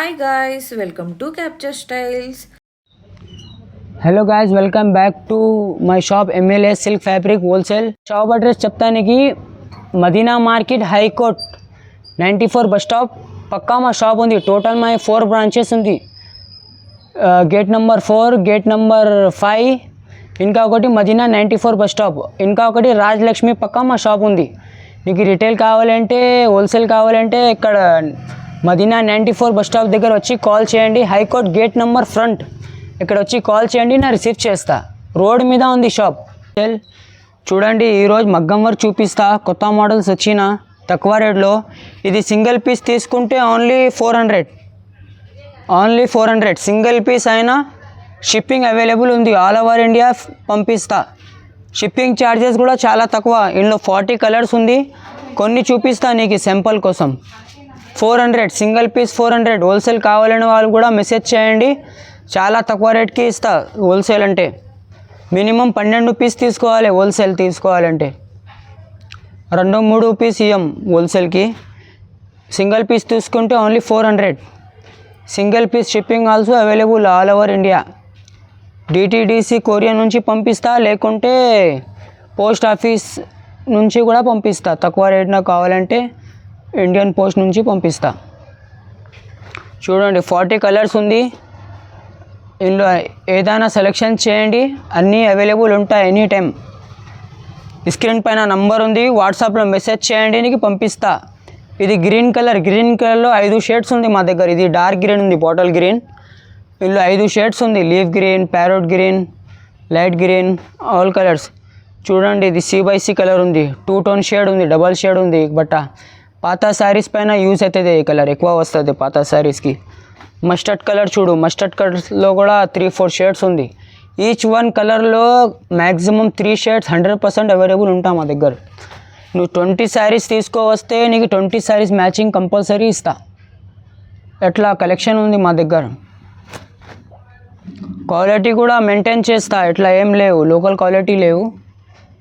Hi guys, welcome to Capture Styles. Hello guys, welcome back to my shop MLA silk fabric wholesale shop address చెప్తానికి Madina market high court 94 bus stop పక్కా మా shop ఉంది. Total my 4 branches ఉంది. Gate number 4, gate number 5, ఇంకా ఒకటి Madina 94 bus stop, ఇంకా ఒకటి రాజలక్ష్మి పక్కా మా షాప్ ఉంది. మీకు రిటైల్ కావాలంటే హోల్సేల్ కావాలంటే ఇక్కడ మదీనా 94 బస్ స్టాప్ దగ్గర వచ్చి కాల్ చేయండి. హైకోర్ట్ గేట్ నెంబర్ ఫ్రంట్ ఇక్కడ వచ్చి కాల్ చేయండి, నేను రిసీవ్ చేస్తా. రోడ్ మీద ఉంది షాప్. చూడండి, ఈరోజు మగ్గం వర్క్ చూపిస్తా. కొత్త మోడల్స్ వచ్చిన తక్కువ రేట్లో. ఇది సింగిల్ పీస్ తీసుకుంటే ఓన్లీ 400 సింగిల్ పీస్ అయినా షిప్పింగ్ అవైలబుల్ ఉంది. ఆల్ ఓవర్ ఇండియా పంపిస్తా. షిప్పింగ్ ఛార్జెస్ కూడా చాలా తక్కువ. ఇందులో 40 కలర్స్ ఉంది. కొన్ని చూపిస్తా నీకు శాంపుల్ కోసం. 400 సింగిల్ పీస్ 400. హోల్సేల్ కావాలని వాళ్ళు కూడా మెసేజ్ చేయండి, చాలా తక్కువ రేట్కి ఇస్తా. హోల్సేల్ అంటే మినిమం 12 పీస్ తీసుకోవాలి. హోల్సేల్ తీసుకోవాలంటే 2-3 పీస్ ఇయ్యం హోల్సేల్కి. సింగిల్ పీస్ తీసుకుంటే only 400. Single piece shipping also available all over India. DTDC courier నుంచి పంపిస్తా, లేకుంటే పోస్ట్ ఆఫీస్ నుంచి కూడా పంపిస్తా. తక్కువ రేట్న కావాలంటే ఇండియన్ పోస్ట్ నుంచి పంపిస్తా. చూడండి, 40 కలర్స్ ఉంది. ఇందులో ఏదైనా సెలెక్షన్ చేయండి, అన్నీ అవైలబుల్ ఉంటాయి ఎనీ టైం. స్క్రీన్ పైన నంబర్ ఉంది, వాట్సాప్లో మెసేజ్ చేయండి, నీకు పంపిస్తా. ఇది గ్రీన్ కలర్లో 5 షేడ్స్ ఉంది మా దగ్గర. ఇది డార్క్ గ్రీన్ ఉంది, బాటిల్ గ్రీన్. ఇందులో 5 షేడ్స్ ఉంది. Leaf green, parrot green, light green, all colours. చూడండి, ఇది C/C కలర్ ఉంది. 2 టోన్ షేడ్ ఉంది, డబల్ షేడ్ ఉంది. బట్ట పాత శారీస్ పైన యూజ్ అవుతుంది. ఈ కలర్ ఎక్కువ వస్తుంది పాత శారీస్కి. మస్టర్డ్ కలర్ చూడు, మస్టర్డ్ కలర్స్లో కూడా 3-4 షేడ్స్ ఉంది. ఈచ్ వన్ కలర్లో మ్యాక్సిమం 3 షేడ్స్ 100% అవైలబుల్ ఉంటాం మా దగ్గర. నువ్వు 20 శారీస్ తీసుకోవస్తే నీకు 20 శారీస్ మ్యాచింగ్ కంపల్సరీ ఇస్తా. ఎట్లా కలెక్షన్ ఉంది మా దగ్గర. క్వాలిటీ కూడా మెయింటైన్ చేస్తా. ఎట్లా ఏం లేవు, లోకల్ క్వాలిటీ లేవు.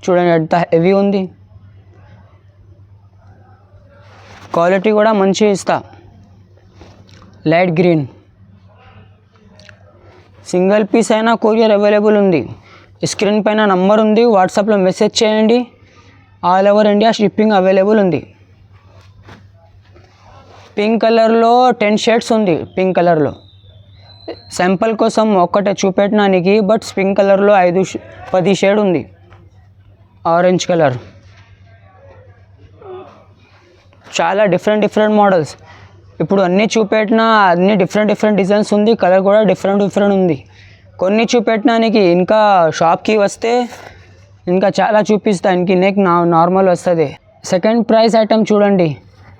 చూడండి, ఎంత హెవీ ఉంది. క్వాలిటీ కూడా మంచిగా ఇస్తా. లైట్ గ్రీన్ సింగిల్ పీస్ అయినా కొరియర్ అవైలబుల్ ఉంది. స్క్రీన్ పైన నంబర్ ఉంది, వాట్సాప్లో మెసేజ్ చేయండి. All over India shipping available ఉంది. పింక్ కలర్లో 10 షేడ్స్ ఉంది. పింక్ కలర్లో శాంపుల్ కోసం ఒక్కటే చూపెట్టడానికి, బట్ పింక్ కలర్లో 10 షేడ్ ఉంది. ఆరెంజ్ కలర్, చాలా డిఫరెంట్ మోడల్స్. ఇప్పుడు అన్నీ చూపెట్టినా అన్నీ డిఫరెంట్ డిజైన్స్ ఉంది. కలర్ కూడా డిఫరెంట్ ఉంది. కొన్ని చూపెట్టడానికి ఇంకా షాప్కి వస్తే ఇంకా చాలా చూపిస్తా. ఇంక నెక్ నార్మల్ వస్తుంది. సెకండ్ ప్రైస్ ఐటమ్ చూడండి,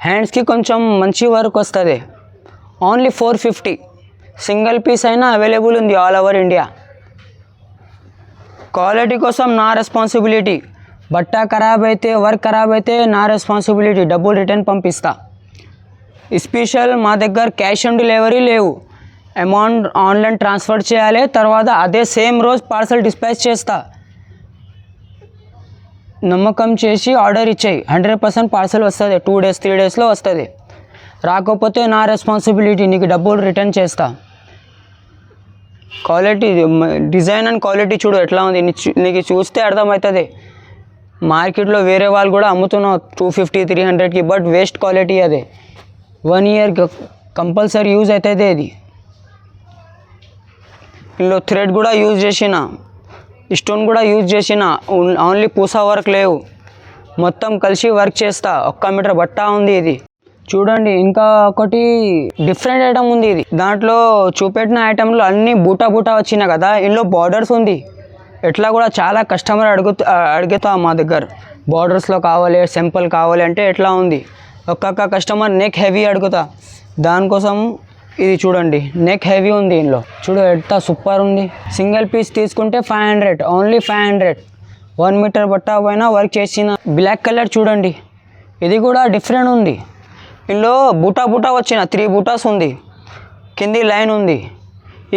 హ్యాండ్స్కి కొంచెం మంచి వర్క్ వస్తుంది. ఓన్లీ 450. సింగిల్ పీస్ అయినా అవైలబుల్ ఉంది ఆల్ ఓవర్ ఇండియా. క్వాలిటీ కోసం నా రెస్పాన్సిబిలిటీ. బట్ట ఖరాబ్ అయితే, వర్క్ ఖరాబ్ అయితే నా రెస్పాన్సిబిలిటీ. డబ్బులు రిటర్న్ పంపిస్తా. స్పెషల్ మా దగ్గర క్యాష్ ఆన్ డెలివరీ లేవు. అమౌంట్ ఆన్లైన్ ట్రాన్స్ఫర్ చేయాలి, తర్వాత అదే సేమ్ రోజు పార్సల్ డిస్పాచ్ చేస్తా. నమ్మకం చేసి ఆర్డర్ ఇచ్చాయి, 100% పార్సల్ వస్తుంది. 2 డేస్ 3 డేస్లో వస్తుంది. రాకపోతే నా రెస్పాన్సిబిలిటీ, నీకు డబ్బులు రిటర్న్ చేస్తా. క్వాలిటీ, డిజైన్ అండ్ క్వాలిటీ చూడు ఎట్లా ఉంది. నీకు చూస్తే అర్థమవుతుంది. మార్కెట్లో వేరే వాళ్ళు కూడా అమ్ముతున్నావు 250-300కి, బట్ వేస్ట్ క్వాలిటీ. అదే 1 ఇయర్ కంపల్సరీ యూజ్ అవుతుంది. ఇది ఇందులో థ్రెడ్ కూడా యూజ్ చేసిన, స్టోన్ కూడా యూజ్ చేసిన. ఓన్లీ పూసా వర్క్ లేవు, మొత్తం కలిసి వర్క్ చేస్తా. 1 మీటర్ బట్ట ఉంది. ఇది చూడండి, ఇంకా ఒకటి డిఫరెంట్ ఐటమ్ ఉంది. ఇది దాంట్లో చూపెట్టిన ఐటెంలో అన్నీ బూటా వచ్చినాయి కదా. ఇందులో బార్డర్స్ ఉంది. ఎట్లా కూడా చాలా కస్టమర్ అడుగుతా మా దగ్గర. బార్డర్స్లో కావాలి, సింపుల్ కావాలి అంటే ఎట్లా ఉంది. ఒక్కొక్క కస్టమర్ నెక్ హెవీ అడుగుతా. దానికోసం ఇది చూడండి, నెక్ హెవీ ఉంది. ఇందులో చూడు ఎంత సూపర్ ఉంది. సింగిల్ పీస్ తీసుకుంటే 500, ఓన్లీ 500. 1 మీటర్ బట్ట పైన వర్క్ చేసిన. బ్లాక్ కలర్ చూడండి, ఇది కూడా డిఫరెంట్ ఉంది. ఇందులో బూటా వచ్చిన 3 బూటాస్ ఉంది. కింది లైన్ ఉంది.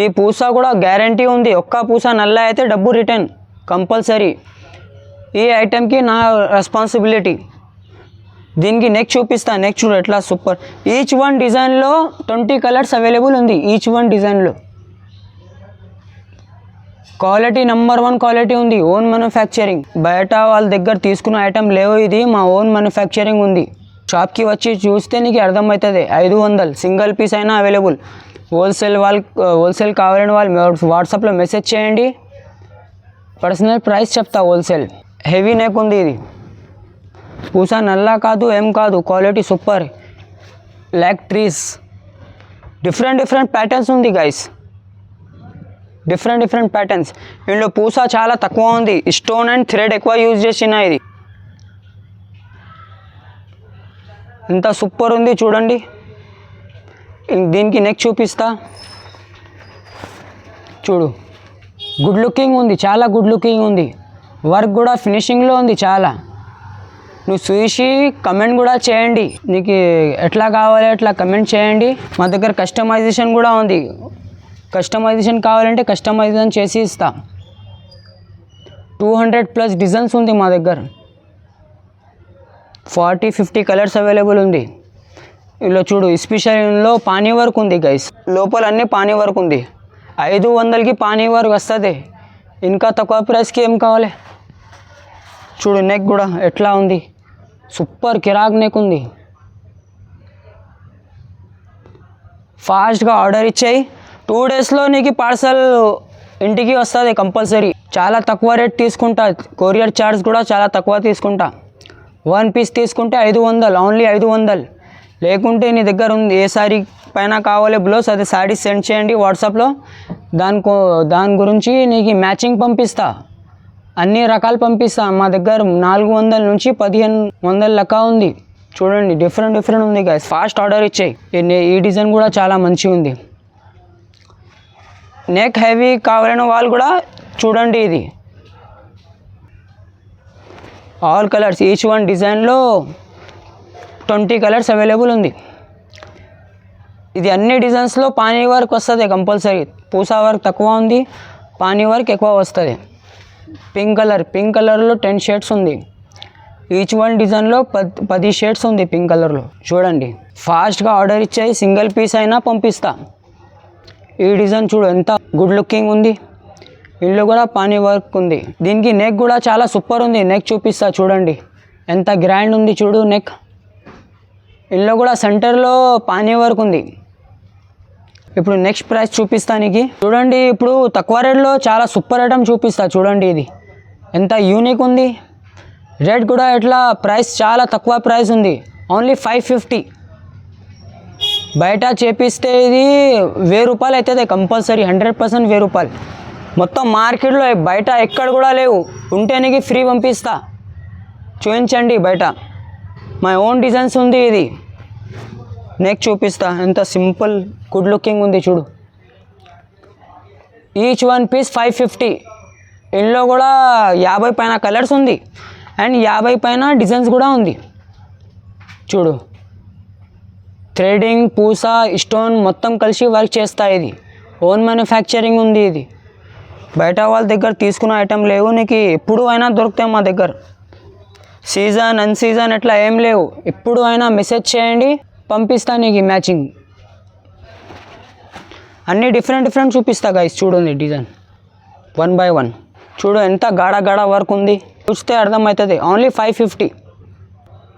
ఈ పూస కూడా గ్యారంటీ ఉంది. ఒక్క పూస నల్ల అయితే డబ్బు రిటర్న్ కంపల్సరీ. ఈ ఐటెంకి నా రెస్పాన్సిబిలిటీ. దీనికి నెక్ చూపిస్తా. నెక్ చూడు ఎట్లా సూపర్. ఈచ్ వన్ డిజైన్లో 20 కలర్స్ అవైలబుల్ ఉంది. ఈచ్ వన్ డిజైన్లో క్వాలిటీ నెంబర్ 1 క్వాలిటీ ఉంది. Own manufacturing. బయట వాళ్ళ దగ్గర తీసుకున్న ఐటమ్ లేవు, ఇది మా ఓన్ మ్యానుఫ్యాక్చరింగ్ ఉంది. షాప్కి వచ్చి చూస్తే నీకు అర్థమవుతుంది. 500 సింగిల్ పీస్ అయినా అవైలబుల్. హోల్సేల్ కావాలని వాళ్ళు వాట్సాప్లో మెసేజ్ చేయండి, పర్సనల్ ప్రైస్ చెప్తా. హోల్సేల్ హెవీ నెక్ ఉంది. ఇది పూసా నల్లా కాదు, ఏం కాదు, quality super. Like trees. Different patterns ఉంది గైస్. Different patterns. ఇందులో పూసా చాలా తక్కువ ఉంది. స్టోన్ అండ్ థ్రెడ్ ఎక్కువ యూజ్ చేసిన ఇది. ఎంత సూపర్ ఉంది చూడండి. దీనికి నెక్ చూపిస్తా. చూడు గుడ్ లుకింగ్ ఉంది, చాలా గుడ్ లుకింగ్ ఉంది. వర్క్ కూడా ఫినిషింగ్లో ఉంది చాలా. నువ్వు చూసి కమెంట్ కూడా చేయండి, నీకు ఎట్లా కావాలి అట్లా కమెంట్ చేయండి. మా దగ్గర కస్టమైజేషన్ కూడా ఉంది. కస్టమైజేషన్ కావాలంటే కస్టమైజేషన్ చేసి ఇస్తా. 200+ డిజైన్స్ ఉంది మా దగ్గర. 40-50 కలర్స్ అవైలబుల్ ఉంది. ఇలా చూడు స్పెషల్ ఇందులో పానీ వర్క్ ఉంది గైస్. లోపల అన్నీ పానీ వర్క్ ఉంది. 500కి పానీ వర్క్ వస్తుంది. ఇంకా తక్కువ ప్రైస్కి ఏం కావాలి. చూడు నెక్ కూడా ఎట్లా ఉంది, సూపర్ కిరాక్ నెక్ ఉంది. ఫాస్ట్గా ఆర్డర్ ఇచ్చాయి. 2 డేస్లో నీకు పార్సల్ ఇంటికి వస్తుంది కంపల్సరీ. చాలా తక్కువ రేట్ తీసుకుంటా. కొరియర్ ఛార్జ్ కూడా చాలా తక్కువ తీసుకుంటా. 1 పీస్ తీసుకుంటే 500, ఓన్లీ 500. లేకుంటే నీ దగ్గర ఉంది ఏ శారీ పైన కావాలి బ్లౌజ్, అదే శారీ సెండ్ చేయండి వాట్సాప్లో. దాని గురించి నీకు మ్యాచింగ్ పంపిస్తా. అన్ని రకాలు పంపిస్తా. మా దగ్గర 400 నుంచి 1500 లెక్క ఉంది. చూడండి డిఫరెంట్ ఉంది గైస్. ఫాస్ట్ ఆర్డర్ ఇచ్చాయి. ఈ డిజైన్ కూడా చాలా మంచిగా ఉంది. నెక్ హెవీ కావాలని వాళ్ళు కూడా చూడండి. ఇది ఆల్ కలర్స్. ఈచ్ వన్ డిజైన్లో 20 కలర్స్ అవైలబుల్ ఉంది. ఇది అన్ని డిజైన్స్లో పానీ వర్క్ వస్తుంది కంపల్సరీ. పూసా వర్క్ తక్కువ ఉంది, పానీ వర్క్ ఎక్కువ వస్తుంది. పింక్ కలర్లో 10 షేడ్స్ ఉంది. ఈచ్ వన్ డిజైన్లో 10 షేడ్స్ ఉంది పింక్ కలర్లో. చూడండి ఫాస్ట్గా ఆర్డర్ ఇచ్చాయి. సింగిల్ పీస్ అయినా పంపిస్తా. ఈ డిజైన్ చూడు ఎంత గుడ్ లుకింగ్ ఉంది. ఇందులో కూడా పానీ వర్క్ ఉంది. దీనికి నెక్ కూడా చాలా సూపర్ ఉంది. నెక్ చూపిస్తా చూడండి ఎంత గ్రాండ్ ఉంది. చూడు నెక్. ఇందులో కూడా సెంటర్లో పానీ వర్క్ ఉంది. ఇప్పుడు నెక్స్ట్ ప్రైస్ చూపిస్తానికి చూడండి. ఇప్పుడు తక్కువ రేట్లో చాలా సూపర్ ఐటమ్ చూపిస్తా. చూడండి ఇది ఎంత యూనిక్ ఉంది. రేట్ కూడా ఎట్లా ప్రైస్ చాలా తక్కువ ప్రైస్ ఉంది. ఓన్లీ 550. బయట చేపిస్తే ఇది 1000 రూపాయలు అవుతుంది కంపల్సరీ. 100% 1000 రూపాయలు. మొత్తం మార్కెట్లో బయట ఎక్కడ కూడా లేవు. ఉంటేనికి ఫ్రీ పంపిస్తా. చూపించండి బయట. మై ఓన్ డిజైన్స్ ఉంది. ఇది నెక్ చూపిస్తా. ఎంత సింపుల్ గుడ్ లుకింగ్ ఉంది చూడు. Each one piece 550. ఇందులో కూడా 50 పైన కలర్స్ ఉంది అండ్ 50 పైన డిజైన్స్ కూడా ఉంది. చూడు థ్రెడింగ్, పూసా, స్టోన్ మొత్తం కలిసి వర్క్ చేస్తా. ఇది ఓన్ మ్యానుఫ్యాక్చరింగ్ ఉంది. ఇది బయట వాళ్ళ దగ్గర తీసుకున్న ఐటమ్ లేవు. నీకు ఎప్పుడు అయినా దొరుకుతాయి మా దగ్గర. సీజన్ అన్ సీజన్ ఎట్లా ఏం లేవు. ఎప్పుడు అయినా మెసేజ్ చేయండి, పంపిస్తా నీకు మ్యాచింగ్. అన్నీ డిఫరెంట్ చూపిస్తా గైస్. చూడండి డిజైన్ 1 by 1. చూడు ఎంత గాఢ వర్క్ ఉంది. చూస్తే అర్థమవుతుంది. ఓన్లీ 550.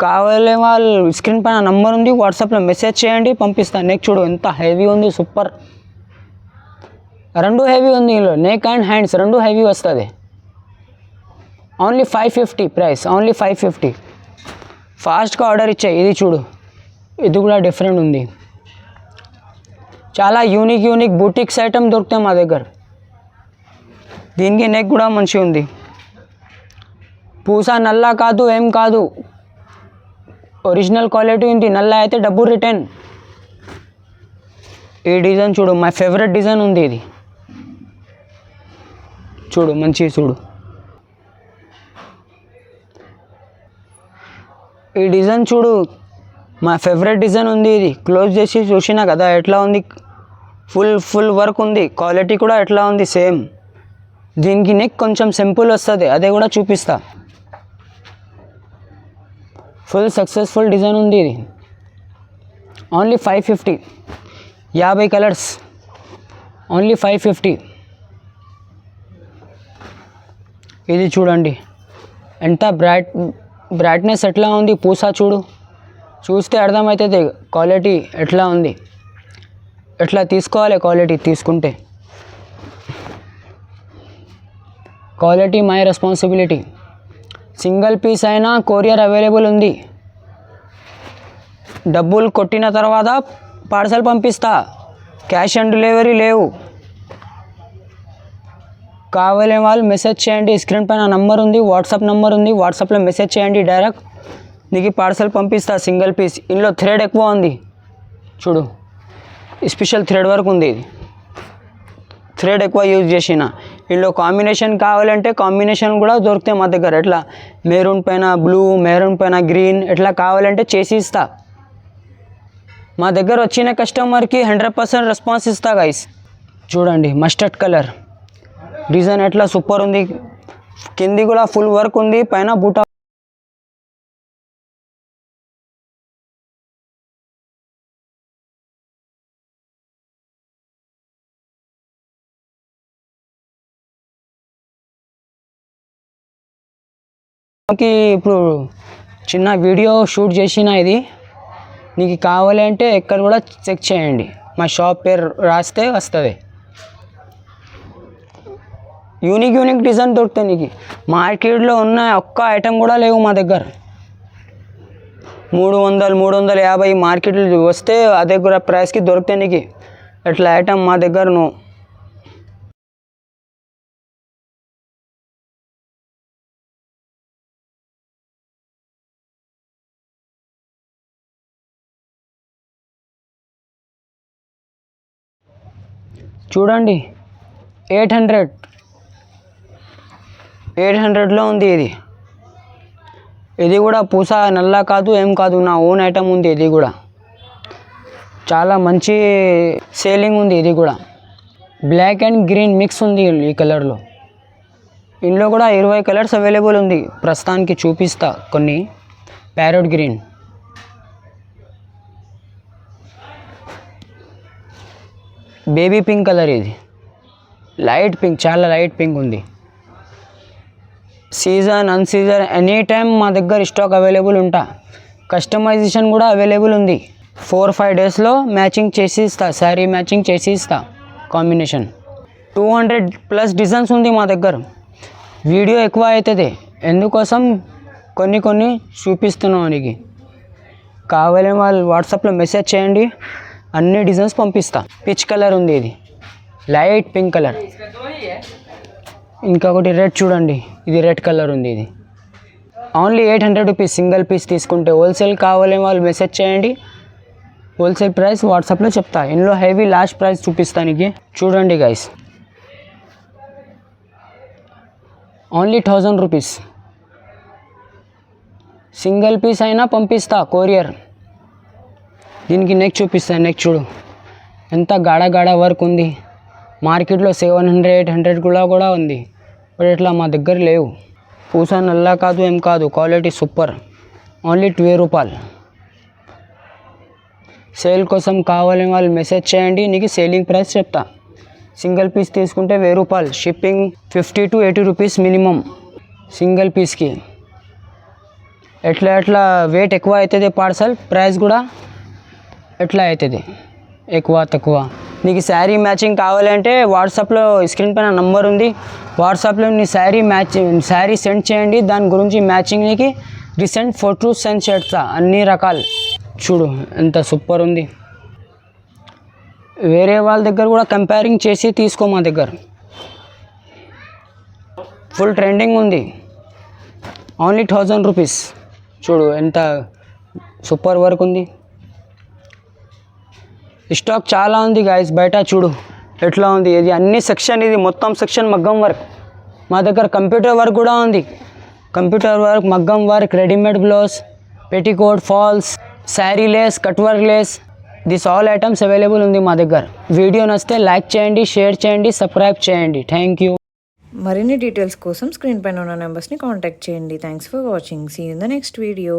కావాలి వాళ్ళు స్క్రీన్ పైన నంబర్ ఉంది, వాట్సాప్లో మెసేజ్ చేయండి, పంపిస్తాను. నెక్ చూడు ఎంత హెవీ ఉంది, సూపర్. 2 హెవీ ఉంది. ఇందులో నెక్ అండ్ హ్యాండ్స్ 2 హెవీ వస్తుంది. Only 550 price. ఓన్లీ 550. ఫాస్ట్గా ఆర్డర్ ఇచ్చాయి. ఇది చూడు, ఇది కూడా డిఫరెంట్ ఉంది. చాలా యూనిక్ బూటిక్స్ ఐటమ్ దొరుకుతాయి మా దగ్గర. దీనికి నెక్ కూడా మంచిగా ఉంది. పూసా నల్లా కాదు, ఏం కాదు, ఒరిజినల్ క్వాలిటీ ఉంది. నల్లా అయితే డబ్బు రిటర్న్. ఈ డిజైన్ చూడు, మై ఫేవరెట్ డిజైన్ ఉంది. ఇది చూడు మంచి చూడు. ఈ డిజైన్ చూడు, మా ఫేవరెట్ డిజైన్ ఉంది. ఇది క్లోజ్ చేసి చూసినా కదా ఎట్లా ఉంది. ఫుల్ వర్క్ ఉంది. క్వాలిటీ కూడా ఎట్లా ఉంది సేమ్. దీనికి నెక్ కొంచెం సింపుల్ వస్తుంది, అదే కూడా చూపిస్తా. ఫుల్ సక్సెస్ఫుల్ డిజైన్ ఉంది ఇది. Only 550, 50 colours, only 550. ఇది చూడండి ఎంత బ్రైట్నెస్ ఎట్లా ఉంది, పూస చూస్తే అర్థమవుతుంది క్వాలిటీ ఎట్లా ఉంది. ఎట్లా తీసుకోవాలి క్వాలిటీ, తీసుకుంటే quality my responsibility. Single piece అయినా కొరియర్ అవైలబుల్ ఉంది. డబ్బులు కొట్టిన తర్వాత పార్సల్ పంపిస్తా, క్యాష్ ఆన్ డెలివరీ లేవు. కావాలే వాళ్ళు మెసేజ్ చేయండి, స్క్రీన్ పైన నంబర్ ఉంది, వాట్సాప్ నంబర్ ఉంది, వాట్సాప్లో మెసేజ్ చేయండి, డైరెక్ట్ నీకు పార్సల్ పంపిస్తా. సింగిల్ పీస్, ఇందులో థ్రెడ్ ఎక్కువ ఉంది చూడు, స్పెషల్ థ్రెడ్ వర్క్ ఉంది. ఇది థ్రెడ్ ఎక్కువ యూజ్ చేసిన. ఇందులో కాంబినేషన్ కావాలంటే కాంబినేషన్ కూడా దొరుకుతాయి మా దగ్గర. ఎట్లా మెరూన్ పైన బ్లూ, మెరూన్ పైన గ్రీన్, ఎట్లా కావాలంటే చేసి ఇస్తా. మా దగ్గర వచ్చిన కస్టమర్కి 100% రెస్పాన్స్ ఇస్తా గైస్. చూడండి మస్టర్డ్ కలర్ డిజైన్ ఎట్లా సూపర్ ఉంది. కింది కూడా ఫుల్ వర్క్ ఉంది, పైన బూటా. ఇప్పుడు చిన్న వీడియో షూట్ చేసిన ఇది, నీకు కావాలి అంటే ఎక్కడ కూడా చెక్ చేయండి, మా షాప్ పేరు రాస్తే వస్తుంది. యూనిక్ డిజైన్ దొరుకుతాయి నీకు. మార్కెట్లో ఉన్న ఒక్క ఐటెం కూడా లేవు మా దగ్గర. 300, 350 మార్కెట్లో వస్తే అదే కూడా ప్రైస్కి దొరుకుతాయి నీకు. అట్లా ఐటెం మా దగ్గర నువ్వు. చూడండి 800లో ఉంది ఇది. ఇది కూడా పూస నల్ల కాదు, ఏం కాదు, నా ఓన్ ఐటమ్ ఉంది. ఇది కూడా చాలా మంచి సేలింగ్ ఉంది. ఇది కూడా బ్లాక్ అండ్ గ్రీన్ మిక్స్ ఉంది ఈ కలర్లో. ఇందులో కూడా 20 కలర్స్ అవైలబుల్ ఉంది. ప్రస్తుతానికి చూపిస్తా కొన్ని. Parrot green, baby pink colour, ఇది లైట్ పింక్, చాలా లైట్ పింక్ ఉంది. సీజన్ అన్ సీజన్ ఎనీ టైం మా దగ్గర స్టాక్ అవైలబుల్ ఉంటా. కస్టమైజేషన్ కూడా అవైలబుల్ ఉంది. 4-5 డేస్లో మ్యాచింగ్ చేసి ఇస్తా, శారీ మ్యాచింగ్ చేసి ఇస్తా. కాంబినేషన్ 200+ డిజైన్స్ ఉంది మా దగ్గర. వీడియో ఎక్కువ అవుతుంది, ఎందుకోసం కొన్ని చూపిస్తున్నాను నీకు. కావాలని వాళ్ళు వాట్సాప్లో మెసేజ్ చేయండి, అన్ని డిజైన్స్ పంపిస్తా. పిచ్ కలర్ ఉంది, ఇది లైట్ పింక్ కలర్. ఇంకొకటి రెడ్ చూడండి, ఇది రెడ్ కలర్ ఉంది. ఇది ఓన్లీ 800 రూపీస్ సింగిల్ పీస్ తీసుకుంటే. హోల్సేల్ కావాలని వాళ్ళు మెసేజ్ చేయండి, హోల్సేల్ ప్రైస్ వాట్సాప్లో చెప్తా. ఇందులో హెవీ లాస్ట్ ప్రైస్ చూపిస్తానికి. చూడండి guys, only 1000 rupees. Single piece అయినా పంపిస్తా కొరియర్. దీనికి నెక్ చూపిస్తాను. నెక్ చూడు ఎంత గాఢ వర్క్ ఉంది. మార్కెట్లో 700, 800 కూడా ఉంది, బట్ ఇట్లా మా దగ్గర లేవు. పూస నల్ల కాదు, ఏం కాదు, క్వాలిటీ సూపర్. ఓన్లీ 20 రూపాయలు. సేల్ కోసం కావాలని వాళ్ళు మెసేజ్ చేయండి, నీకు సేలింగ్ ప్రైస్ చెప్తా. సింగిల్ పీస్ తీసుకుంటే 1000 రూపాయలు. షిప్పింగ్ 50 to 80 రూపీస్ మినిమం సింగిల్ పీస్కి. ఎట్లా వెయిట్ ఎక్కువ అవుతుంది పార్సల్, ప్రైస్ కూడా ఎట్లా అవుతుంది ఎక్కువ తక్కువ. నీకు శారీ మ్యాచింగ్ కావాలంటే వాట్సాప్లో స్క్రీన్ పైన నంబర్ ఉంది, వాట్సాప్లో నీ శారీ సెండ్ చేయండి. దాని గురించి మ్యాచింగ్ నీకు రీసెంట్ ఫోటోస్ సెండ్ చేస్తా. అన్ని రకాలు చూడు ఎంత సూపర్ ఉంది. వేరే వాళ్ళ దగ్గర కూడా కంపేరింగ్ చేసి తీసుకో. మా దగ్గర ఫుల్ ట్రెండింగ్ ఉంది. Only 1000 rupees. చూడు ఎంత సూపర్ వర్క్ ఉంది. స్టాక్ చాలా ఉంది గాయస్, బయట చూడు ఎట్లా ఉంది. ఇది అన్ని సెక్షన్, ఇది మొత్తం సెక్షన్ మగ్గం వర్క్. మా దగ్గర కంప్యూటర్ వర్క్ కూడా ఉంది. కంప్యూటర్ వర్క్, మగ్గం work, readymade blouse, petticoat, falls, sari lace, cut work lace, this all items available ఉంది మా దగ్గర. వీడియో నచ్చితే లైక్ చేయండి, షేర్ చేయండి, సబ్స్క్రైబ్ చేయండి. Thank you. మరిన్ని డీటెయిల్స్ కోసం స్క్రీన్ పైన ఉన్న నెంబర్స్ని కాంటాక్ట్ చేయండి. Thanks for watching. See you in the next video.